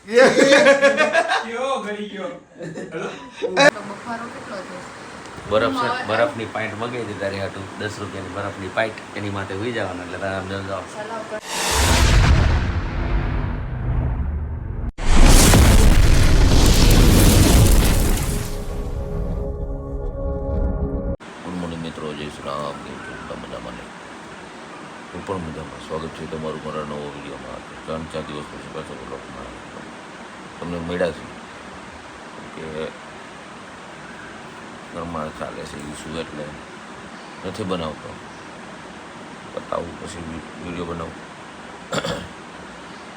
કયો ગરી ગયો બફારો કેટલો છે? બરફની પાઇન્ટ મગાવી તારી હાટું 10 રૂપિયાની બરફની પાઇન્ટ એની માટે હોઈ જવાનું એટલે તારે અંદર જાઓ. સલાવ કર. ગુડ મોર્નિંગ મિત્રો, જય શ્રી રામ. કેમ છો? મજામાં નહીં? હું પણ મજામાં. સ્વાગત છે તમારું મારા નવો વિડીયોમાં. 3-4 દિવસ પછી પાછો બ્લોગમાં તમને મળ્યા છે કે ઘરમાં ચાલે છે ઇસ્યુ એટલે નથી બનાવતો. બતાવું પછી વિડીયો બનાવું.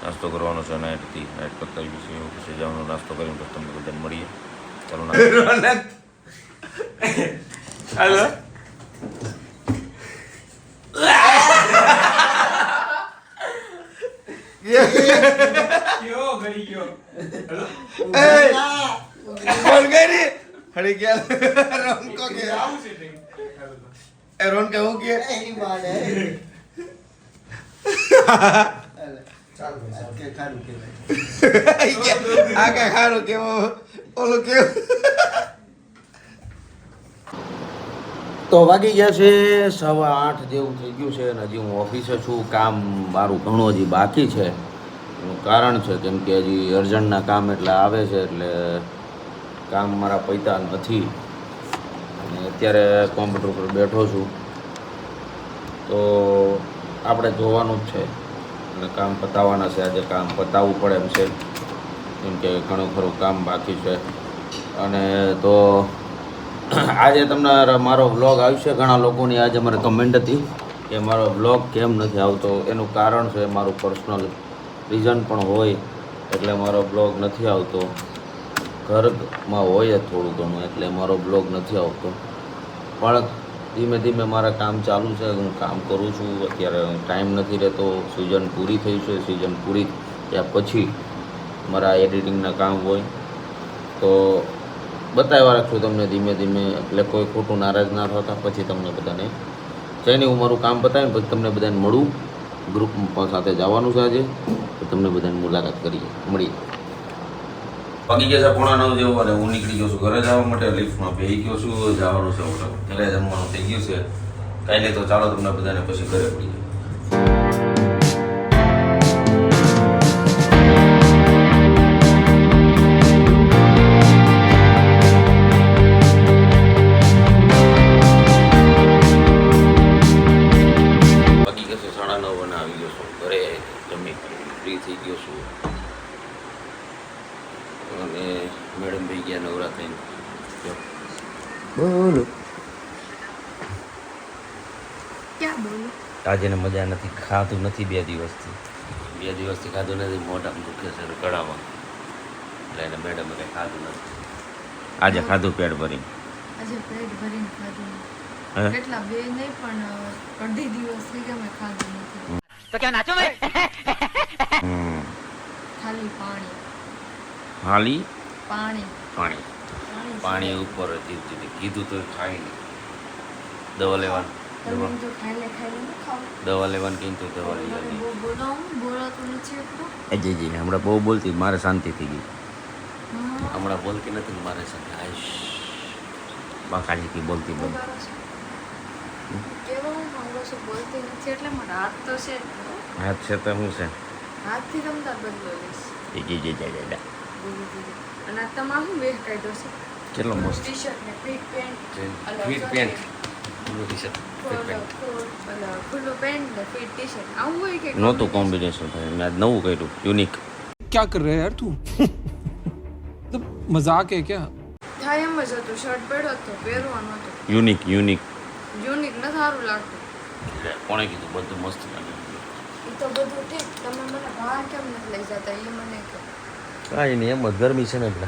નાસ્તો કરવાનો છે નાઇટથી. નાઇટ પતાવી છે પછી જવાનો નાસ્તો કરીને પછી તમને બધાને મળીએ. ચાલો હાલો કયો ગરી ગયો બોલ ગઈ હડી ગયા રોન કો કે આવું છે તે એ રોન કે હું કે એની માને ચાલ ભાઈ કે ખારું કે આ કે ખારું કેવો ઓલો કેવો. તો વાગી ગયા છે 8:15 જેવું થઈ ગયું છે અને હજી હું ઓફિસે છું. કામ મારું ઘણું હજી બાકી છે. એનું કારણ છે કેમ કે હજી અર્જન્ટના કામ એટલે આવે છે એટલે કામ મારા પૈતા નથી અને અત્યારે કોમ્પ્યુટર પર બેઠો છું. તો આપણે જોવાનું જ છે અને કામ પતાવવાના છે. આજે કામ પતાવવું પડે એમ છે કેમ કે ઘણું ખરું કામ બાકી છે. અને તો આજે તમને મારો બ્લોગ આવશે. ઘણા લોકોની આજે મને કમેન્ટ હતી કે મારો બ્લોગ કેમ નથી આવતો. એનું કારણ છે મારું પર્સનલ રીઝન પણ હોય એટલે મારો બ્લોગ નથી આવતો. ઘરમાં હોય જ થોડું ઘણું એટલે મારો બ્લોગ નથી આવતો. પણ ધીમે ધીમે મારા કામ ચાલુ છે. હું કામ કરું છું. અત્યારે ટાઈમ નથી રહેતો. સિઝન પૂરી થઈ છે. સિઝન પૂરી થયા પછી મારા એડિટિંગના કામ હોય તો બતાવ્યા રાખશું તમને ધીમે ધીમે. એટલે કોઈ ખોટું નારાજ ના થતા. પછી તમને બધાને જઈને હું મારું કામ પતાવીને પછી તમને બધાને મળું. ગ્રુપ સાથે જવાનું છે આજે તો તમને બધાને મુલાકાત કરીએ મળીએ. પગી ગયા છે 8:45 જેવો અને હું નીકળી ગયો છું ઘરે જવા માટે. લિફ્ટમાં બેસી ગયો છું. જવાનું છે હોટલ. ઘરે જમવાનું થઈ ગયું છે. કાંઈ નહીં તો ચાલો તમને બધાને પછી ઘરે પડી જાય. ફ્રી થઈ ગયો છું અને મેડમ ભાઈ ગયા નવરા થઈને. બોલો ક્યાં બોલું? આજે ને મજા નથી. ખાધું નથી 2 દિવસથી ખાધું નથી. મોઢામાં દુખે છે કડામાં એટલે એને મેડમે કંઈ ખાધું નથી. આજે ખાધું પેટ ભરીને. આજે પેટ ભરીને ખાધું. હે? કેટલા બે નહીં પણ અડધી દિવસ થઈ ગયા મેં ખાધું નથી. તો ક્યાં નાચો ભાઈ? ખાલી પાણી હાલી પાણી પાણી પાણી ઉપર હતી. કીધું તો ખાઈ નહીં. દવા લેવાનું તમે જો ખાઈને ન ખાવ. દવા લેવાનું કીધું તો દવા લઈ મને આવી. બહુ બોલાતું નથી એટલું. જી હમણાં બહુ બોલતી મારે શાંતિ થઈ ગઈ. હા. હમણાં બોલતી નથી મારે શાંતિ. આઈશ બાકાજી બોલતી બંધ. કેવા હું માંગો છું બોલતી નથી એટલે મારા હાથ તો છે જ. હાથ છે તો શું છે? હાથથી રમતા બદલો લઈશ. જી ધીરે ધીરે. અને આ તમારે શું વેહ કાઢ્યો છે? કેટલો મસ્ત ટી શર્ટ ને fit pant. Fit pant blue T shirt fit pant ખુલ્લું પેન્ટ ને ફિટ ટી શર્ટ આવું હોય કે નહોતું કોમ્બિનેશન થાય. મેં આજ નવું કર્યું યુનિક. क्या कर रहे हैं यार तू मतलब मजाक है क्या થાય એમ જ હતું. શર્ટ પહેર્યો હતો પહેરવાનો હતો. યુનિક યુનિક ન સારું લાગતું. કોણે કીધું? બધું મસ્ત લાગે. એ તો બધું ઠીક. તમે મને બહાર કેમ નથી લઈ જતા એ મને કહો. કાંઈ નહીં એમ જ ગરમી છે ને એટલે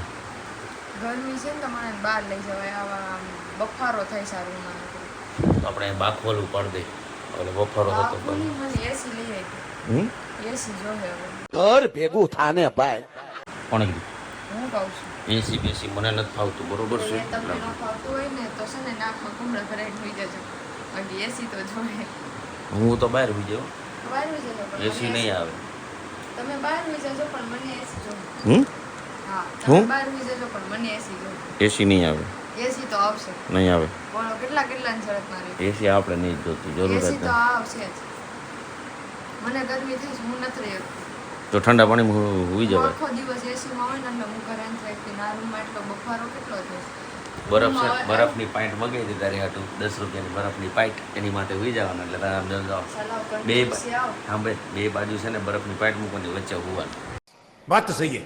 ગરમી છે ને તો મને બહાર લઈ જવાય. આવા આમ બફારો થાય સારું ના આપણે બાખવલ ઉપાડ દે એટલે બફારો થતો મને એસી લઈ આવી. એસી જોહે હવે. ઘર ભેગું થાને ભાઈ. કોણે કીધું? હું કહું છું એસી બેસી મને નથી ફાવતું. બરોબર છે. એ તમને ન ફાવતું હોય ને તો છે ને નાકમાં કુમળા ભરાઈને હોઈ જજો. બાકી એસી તો જોહે. હું તો બહાર હોઈ જાઉં. બહાર હોઈ જજો પણ એસી નહીં આવે. તો તમે બહાર હોઈ જજો પણ મને એસી જો. હા હું? તમે બહાર હોઈ જજો પણ મને એસી જો. એસી નહીં આવે, એસી તો આવશે. નહીં આવે. બોલો કેટલા ની શરત મારી? એસી આપણે નહીં જોતું, જરૂર જ એસી તો નથી. આવશે જ. મને ગરમી થાય છે, હું નથી રહી શકતી. તો ઠંડા પાણીમાં હોઈ હું જવાય. આખો દિવસ એસીમાં હોય ને એટલે હું ઘરે નથી રાખતી. ના રૂમમાં એટલો બફારો કેટલો થાય છે. બરફ છે, રૂમમાં બરફની પાઇન્ટ મગાવી દીધી તારે હાટું 10 રૂપિયાની બરફની પાઇન્ટ, એની માથે હોઈ જવાનું એટલે તારે આમ જાઓ. સલાહ કરી બે એસી આવો. સાંભળે, બે બાજુ છે ને બરફની પાઇન્ટ મૂકવાની, વચ્ચે હોવાનું. बात तो सही है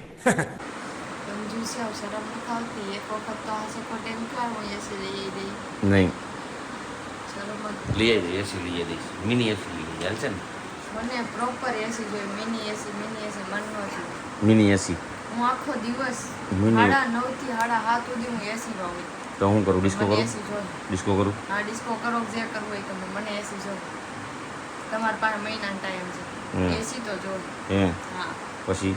કંજૂસી આવ, શરમ નથી આવતી. એક વખત તો આ સપોર્ટ એમ કર હું એસી લઈ દઈ. નહીં શરમ જ. લઈ આવી એસી લઈ દઈશ, મિની એસી લઈ આવી ચાલશે ને? મને પ્રોપર એસી જોઈએ. મિની એસી મન ન જોઈએ. મિની એસી હું આખો દિવસ Mini. 9:30 થી 7:30 સુધી હું એસીમાં હોય. તો હું કરું? ડિસ્કો મને કરું? એસી જોઈએ. ડિસ્કો કરું? હા ડિસ્કો કરો જે કરવું હોય તમે, મને એસી જોઈએ. તમારા પાસે મહિનાનો ટાઈમ છે. હમ. એસી તો જોઈએ. હે હા પછી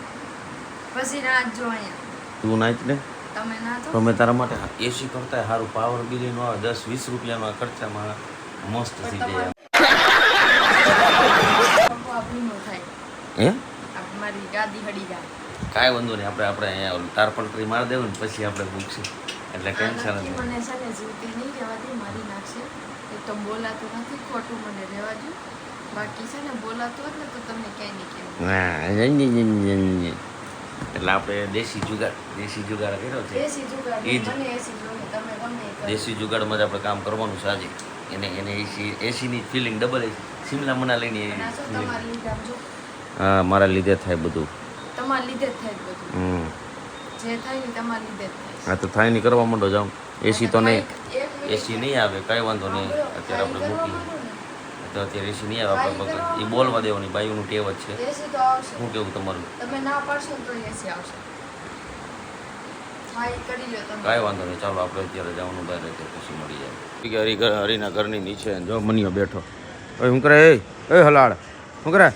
પછી રાત જો અહીંયા તું નાચ ને, તમે ના તો તો મેં તારા માટે એસી કરતા સારું પાવર બિલ નો આવે, 10-20 રૂપિયામાં ખર્ચામાં મસ્ત થઈ જાય. ભૂનો થાય. હે મારી ગાદી હડી જાય. કાંઈ વાંધો નહીં, આપણે અહીંયા ઓલું તારપંટરી મારી દેવું ને પછી આપણે મૂકશું એટલે ટેન્શન જ આ નક્કી નહીં. મને છે ને જીવતી નહીં રહેવાથી મારી નાખશે. એક તો બોલાતું નથી, ખોટું મને રહેવા દો. બાકી છે ને બોલાતું હોત ને તો તમને ક્યાંય નહીં કહેવું. એટલે આપણે દેશી જુગાડ કર્યો છે. એસી જુગાડ ઈ જ. મને એસી જોઈએ. તમે ગમે એ કરો. દેશી જુગાડમાં જ આપણે કામ કરવાનું છે આજે. એને એસીની ફિલિંગ ડબલ શિમલા મનાલીની અને આ શું તમારા લીધે આમ જો, હા મારા લીધે થાય બધું. તમારા લીધે જ થાય બધું. હમ જે થાય ને તમારા લીધે જ થાય. હા તો થાય નહીં, કરવા માંડો જાઉં. એસી તો નહીં, એક મિનિટ એસી નહીં આવે, કાંઈ વાંધો નહીં. અત્યારે આપણે મૂકી તો અત્યારે એસી નહીં આવે, આપણે એ બોલવા દેવાની, બાયુનું ટેવ જ છે. એસી તો આવશે. શું કેવું તમારું? તમે ના પાડશો ને તો એસી આવશે. હા એ કરી લો તમે. કાંઈ વાંધો નહીં, ચાલો આપણે અત્યારે જવાનું બહાર, અત્યારે પછી મળી જાય. હરીના ઘરની નીચે જો મનીયો બેઠો. ઓય શું કરે? એ હલાડ શું કરે?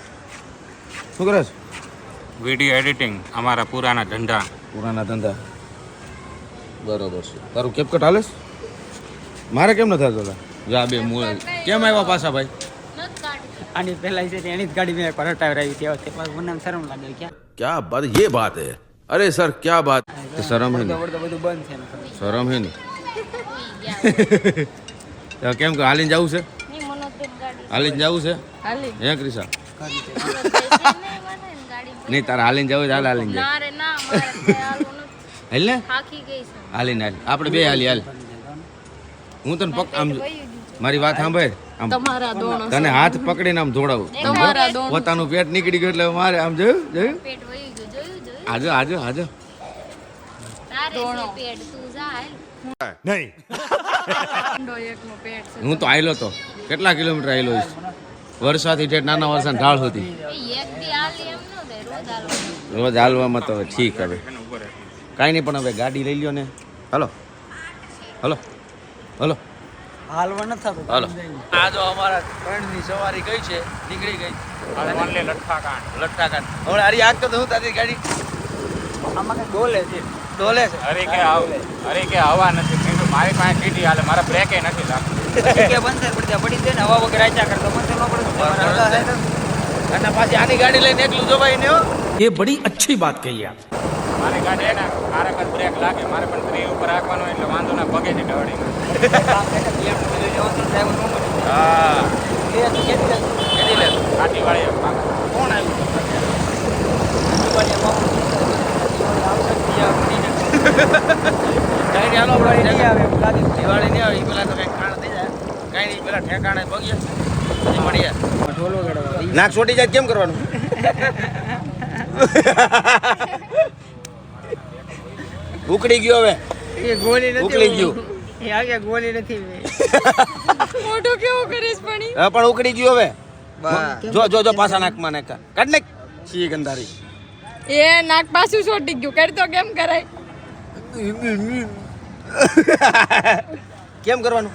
શું કરે? વિડીયો એડિટિંગ અમારા પુરાના ધંધા. પુરાના ધંધા બરોબર છે. તારું કેપકટ હાલે છે? મારે કેમ નથી હાલતો? જા બે કેમ આવ્યા પાછા ભાઈ? આની પહેલા છે એની જ ગાડી મેં પર હટાવી હતી તે પાછું મને શરમ લાગે ક્યાં क्या बात ये बात है अरे सर क्या बात શરમ હે ને? બધું બંધ છે ને શરમ હે ને? તો કેમ કે હાલીને જવું છે? હાલીને જવું છે? હે ક્રિશા? નહીં તારે હાલીને જવું છે? હાલીને જાય હાલ ને, હાલીને હાલ, આપણે બે હાલ. હું તને આમ મારી વાત સાંભળ, આમ તને હાથ પકડીને આમ દોડાવું. પોતાનું પેટ નીકળી ગયું એટલે મારે આમ જોયું આજો नहीं એકનો પેટ છે. હું તો આયલો તો કેટલા કિલોમીટર આયલો હોઈશ, વર્ષાથી ઠેઠ નાના વર્ષા ઢાળ હતી. રોજ હાલવામાં તો ઠીક, હવે કાંઈ નહીં, પણ હવે ગાડી લઈ લ્યો ને. હલો હલો હલો હાલવા નથી થતું હલો. આ જો અમારા ટ્રેનની સવારી ગઈ છે, નીકળી ગઈ. લઠ્ઠાકાંડ હવે હારી આગ તો હું તારી ગાડી આમાં કઈ ડોલે છે ડોલે છે. અરે કે હવા નથી. મેં કીધું મારી પાસે ટીટી હાલે, મારા બ્રેકે નથી લાગતું. કે બંધ થાય પડતા પડી જાય ને હવા વગર આચા કરતો બંધ ન પડે અને પાછી આની ગાડી લઈને એકલું જોવાય ને. ये बड़ी अच्छी बात कही आप મારી ગાડી એના કારક જ બ્રેક લાગે, મારે પણ ત્રી ઉપર રાખવાનું એટલે વાંધો ના, પગેથી ઢળી. હા કેટલી લે કાઠી વાળી કોણ આવ્યું? હાલો દિવાળી નહીં આવે એ પેલા તો કંઈક ખાણ થઈ જાય, કાંઈ નહીં, પેલા ઠેકાણે પગીએ પછી મળીએ. નાક છોટી જાય કેમ કરવાનું? ઉકળી ગયો હવે, એ ગોલી ઉકળી ગયું. એ આગે ગોલી નથી મોઢું કેવું કરીશ પણ ઈ? હા પણ ઉકળી ગયું હવે. જો જો જો પાછા નાકમાં નાખા કાઢ નાખ છી ગંધારી. એ નાક પાછું છોટી ગયું. કરી તો કેમ કરાય? કેમ કરવાનું?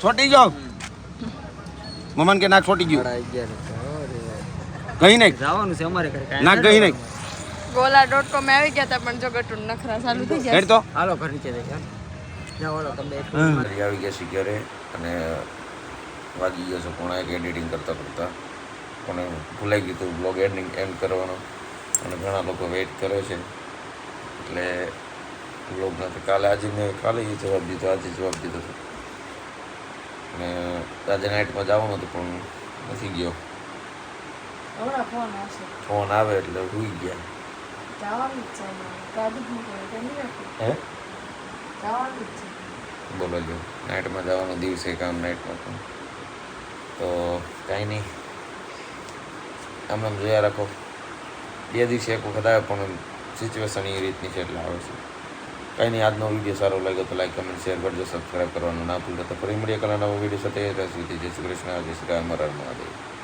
છોટી જાઓ. મમન કે નાક છોટી ગયું. ગઈ નાખ જવાનું છે અમારે ઘરે નાક ગઈ નાખ. gola.com માં આવી ગયા હતા પણ જો ગટું નખરા ચાલુ થઈ ગયા. હેડ તો હાલો ઘર નીચે જઈએ જાઓ હાલો તમે આવી ગયા છે ઘરે અને વાગી ગયો છે પણ એક એડિટિંગ કરતાં કરતાં પણ ભૂલાઈ ગયું હતું બ્લોગ એન્ડ કરવાનો અને ઘણા લોકો વેઇટ કરે છે એટલે બ્લોગ નથી આજે મેં જવાબ દીધો આજે જવાબ દીધો હતો અને આજે નાઇટમાં જવાનું હતું પણ નથી ગયો હમણાં ફોન આવશે ફોન આવે એટલે સુઈ ગયા જવાનું જ છે ગાડી જ મૂકવાનું તો નહીં રાખવું હે જવાનું જ છે બોલો જો નાઇટમાં જવાનો દિવસે કામ નાઇટમાં પણ તો કાંઈ નહીં આમ જોયા રાખો 2 દિવસે એક વખત આવે પણ સિચ્યુએશન એ રીતની છે એટલે આવે છે કાંઈ નહીં આજનો વિડીયો સારો લાગ્યો તો લાઈક કમેન્ટ શેર કરજો સબસ્ક્રાઈબ કરવાનું ના ભૂલતા તો ફરી મળીએ કલા નવો વિડીયો સાથે ત્યાં સુધી જય શ્રી કૃષ્ણ જય શ્રી રામ હર હર મહાદેવ